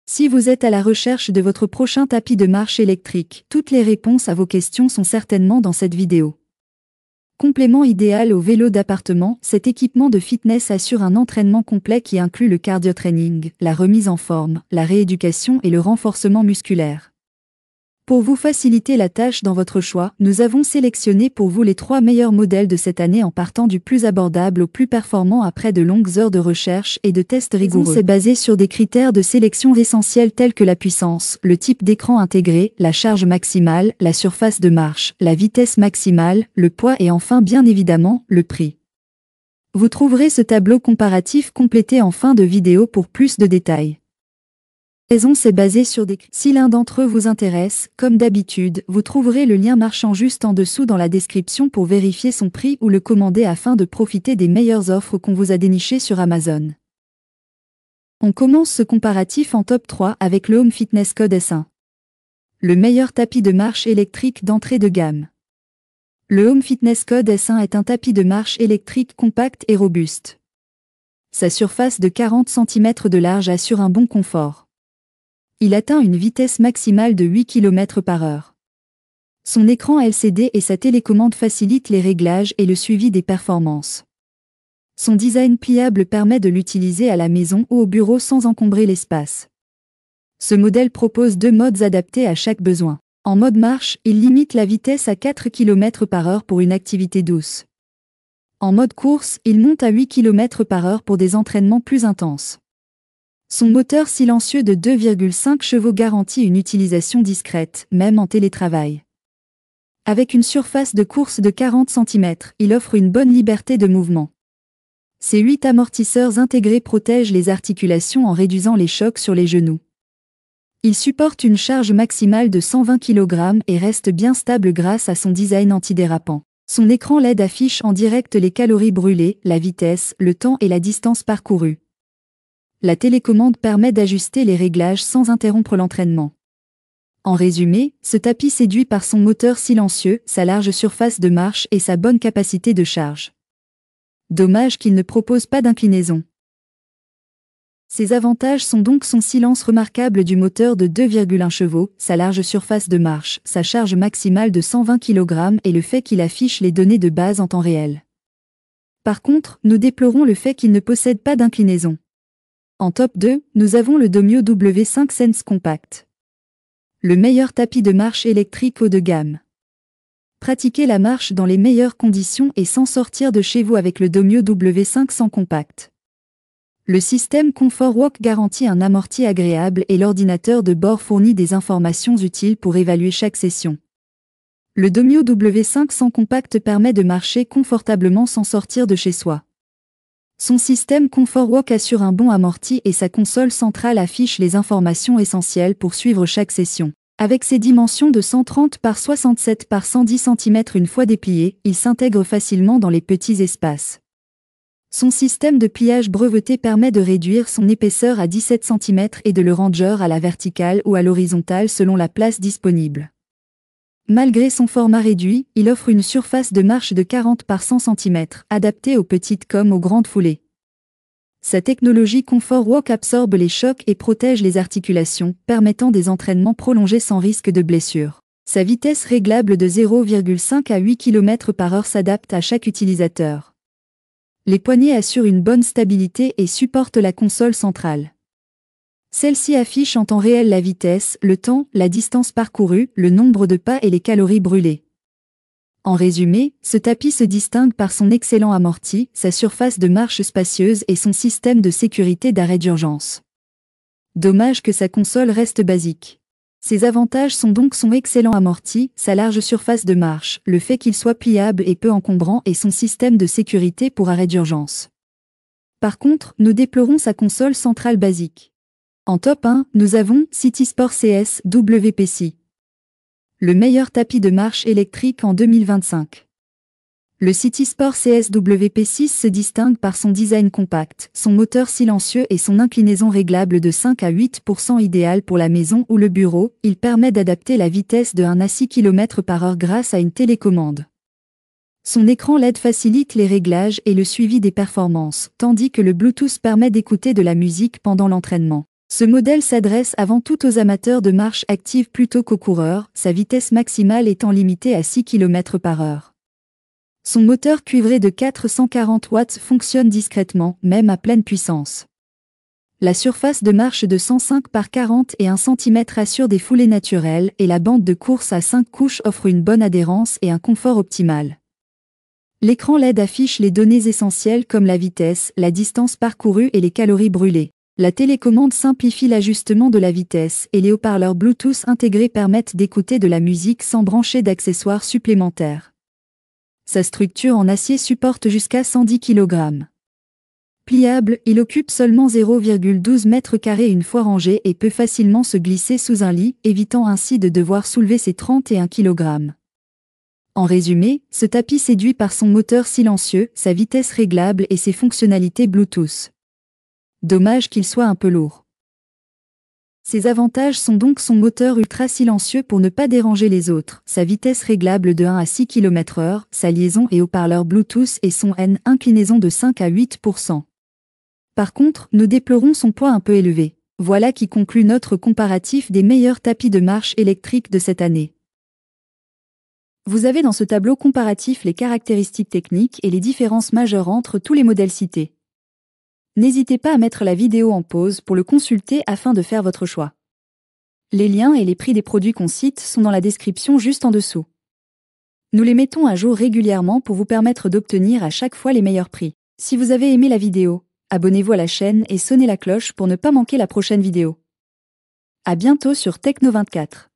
Si vous êtes à la recherche de votre prochain tapis de marche électrique, toutes les réponses à vos questions sont certainement dans cette vidéo. Complément idéal au vélo d'appartement, cet équipement de fitness assure un entraînement complet qui inclut le cardio-training, la remise en forme, la rééducation et le renforcement musculaire. Pour vous faciliter la tâche dans votre choix, nous avons sélectionné pour vous les 3 meilleurs modèles de cette année en partant du plus abordable au plus performant après de longues heures de recherche et de tests rigoureux. C'est basé sur des critères de sélection essentiels tels que la puissance, le type d'écran intégré, la charge maximale, la surface de marche, la vitesse maximale, le poids et enfin bien évidemment, le prix. Vous trouverez ce tableau comparatif complété en fin de vidéo pour plus de détails. C'est basé sur des... Si l'un d'entre eux vous intéresse, comme d'habitude, vous trouverez le lien marchand juste en dessous dans la description pour vérifier son prix ou le commander afin de profiter des meilleures offres qu'on vous a dénichées sur Amazon. On commence ce comparatif en top 3 avec le Home Fitness Code S1. Le meilleur tapis de marche électrique d'entrée de gamme. Le Home Fitness Code S1 est un tapis de marche électrique compact et robuste. Sa surface de 40 cm de large assure un bon confort. Il atteint une vitesse maximale de 8 km/h. Son écran LCD et sa télécommande facilitent les réglages et le suivi des performances. Son design pliable permet de l'utiliser à la maison ou au bureau sans encombrer l'espace. Ce modèle propose 2 modes adaptés à chaque besoin. En mode marche, il limite la vitesse à 4 km/h pour une activité douce. En mode course, il monte à 8 km/h pour des entraînements plus intenses. Son moteur silencieux de 2,5 chevaux garantit une utilisation discrète, même en télétravail. Avec une surface de course de 40 cm, il offre une bonne liberté de mouvement. Ses 8 amortisseurs intégrés protègent les articulations en réduisant les chocs sur les genoux. Il supporte une charge maximale de 120 kg et reste bien stable grâce à son design antidérapant. Son écran LED affiche en direct les calories brûlées, la vitesse, le temps et la distance parcourue. La télécommande permet d'ajuster les réglages sans interrompre l'entraînement. En résumé, ce tapis séduit par son moteur silencieux, sa large surface de marche et sa bonne capacité de charge. Dommage qu'il ne propose pas d'inclinaison. Ses avantages sont donc son silence remarquable du moteur de 2,1 chevaux, sa large surface de marche, sa charge maximale de 120 kg et le fait qu'il affiche les données de base en temps réel. Par contre, nous déplorons le fait qu'il ne possède pas d'inclinaison. En top 2, nous avons le Domio W5 Sense Compact. Le meilleur tapis de marche électrique haut de gamme. Pratiquez la marche dans les meilleures conditions et sans sortir de chez vous avec le Domio W500 Compact. Le système Comfort Walk garantit un amorti agréable et l'ordinateur de bord fournit des informations utiles pour évaluer chaque session. Le Domio W500 Compact permet de marcher confortablement sans sortir de chez soi. Son système Comfort Walk assure un bon amorti et sa console centrale affiche les informations essentielles pour suivre chaque session. Avec ses dimensions de 130 par 67 par 110 cm une fois déplié, il s'intègre facilement dans les petits espaces. Son système de pliage breveté permet de réduire son épaisseur à 17 cm et de le ranger à la verticale ou à l'horizontale selon la place disponible. Malgré son format réduit, il offre une surface de marche de 40 par 100 cm, adaptée aux petites comme aux grandes foulées. Sa technologie Comfort Walk absorbe les chocs et protège les articulations, permettant des entraînements prolongés sans risque de blessure. Sa vitesse réglable de 0,5 à 8 km/h s'adapte à chaque utilisateur. Les poignées assurent une bonne stabilité et supportent la console centrale. Celle-ci affiche en temps réel la vitesse, le temps, la distance parcourue, le nombre de pas et les calories brûlées. En résumé, ce tapis se distingue par son excellent amorti, sa surface de marche spacieuse et son système de sécurité d'arrêt d'urgence. Dommage que sa console reste basique. Ses avantages sont donc son excellent amorti, sa large surface de marche, le fait qu'il soit pliable et peu encombrant et son système de sécurité pour arrêt d'urgence. Par contre, nous déplorons sa console centrale basique. En top 1, nous avons City Sport CS WPC. Le meilleur tapis de marche électrique en 2025. Le City Sport CS WP6 se distingue par son design compact, son moteur silencieux et son inclinaison réglable de 5 à 8% idéale pour la maison ou le bureau. Il permet d'adapter la vitesse de 1 à 6 km/h grâce à une télécommande. Son écran LED facilite les réglages et le suivi des performances, tandis que le Bluetooth permet d'écouter de la musique pendant l'entraînement. Ce modèle s'adresse avant tout aux amateurs de marche active plutôt qu'aux coureurs, sa vitesse maximale étant limitée à 6 km/h. Son moteur cuivré de 440 watts fonctionne discrètement, même à pleine puissance. La surface de marche de 105 par 41 cm assure des foulées naturelles et la bande de course à 5 couches offre une bonne adhérence et un confort optimal. L'écran LED affiche les données essentielles comme la vitesse, la distance parcourue et les calories brûlées. La télécommande simplifie l'ajustement de la vitesse et les haut-parleurs Bluetooth intégrés permettent d'écouter de la musique sans brancher d'accessoires supplémentaires. Sa structure en acier supporte jusqu'à 110 kg. Pliable, il occupe seulement 0,12 m² une fois rangé et peut facilement se glisser sous un lit, évitant ainsi de devoir soulever ses 31 kg. En résumé, ce tapis séduit par son moteur silencieux, sa vitesse réglable et ses fonctionnalités Bluetooth. Dommage qu'il soit un peu lourd. Ses avantages sont donc son moteur ultra silencieux pour ne pas déranger les autres, sa vitesse réglable de 1 à 6 km/h, sa liaison et haut-parleur Bluetooth et son N inclinaison de 5 à 8%. Par contre, nous déplorons son poids un peu élevé. Voilà qui conclut notre comparatif des meilleurs tapis de marche électriques de cette année. Vous avez dans ce tableau comparatif les caractéristiques techniques et les différences majeures entre tous les modèles cités. N'hésitez pas à mettre la vidéo en pause pour le consulter afin de faire votre choix. Les liens et les prix des produits qu'on cite sont dans la description juste en dessous. Nous les mettons à jour régulièrement pour vous permettre d'obtenir à chaque fois les meilleurs prix. Si vous avez aimé la vidéo, abonnez-vous à la chaîne et sonnez la cloche pour ne pas manquer la prochaine vidéo. À bientôt sur Techno24.